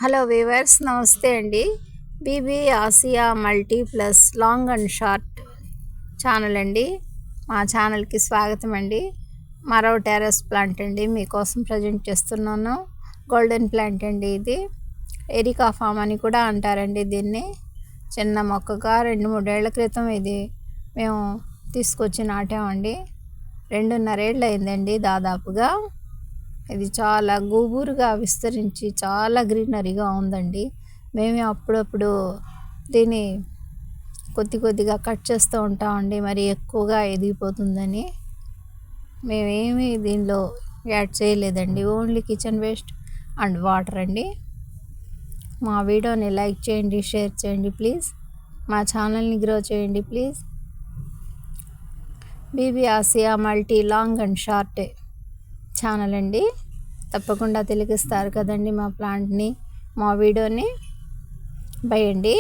Hello viewers, నమస్తే అండి. BB Asia multi plus long and short channel అండి. మా ఛానల్కి స్వాగతం అండి. మరో టెర్రస్ ప్లాంట్ అండి మీకోసం ప్రజెంట్ చేస్తున్నాను. గోల్డెన్ ప్లాంట్ అండి. ఇది ఎరికా ఫామ్ అని కూడా అంటారండి దీన్ని. చిన్న మొక్కగా 2-3 ఏళ్ల క్రితం ఇది మేము తీసుకొచ్చి నాటామండి. 2.5 ఏళ్ళు అయిందండి దాదాపుగా. ఇది చాలా గుబురుగా విస్తరించి చాలా గ్రీనరీగా ఉందండి. మేమే అప్పుడప్పుడు దీన్ని కొద్దిగా కట్ చేస్తూ ఉంటామండి, మరి ఎక్కువగా ఎదిగిపోతుందని. మేమేమి దీనిలో యాడ్ చేయలేదండి, only kitchen waste and water అండి. మా వీడియోని లైక్ చేయండి, షేర్ చేయండి ప్లీజ్. మా ఛానల్ని గ్రో చేయండి please. BB Asia multi long and short channel అండి. తప్పకుండా తిలకిస్తారు కదండి మా ప్లాంట్ని, మా వీడియోని. బై అండి.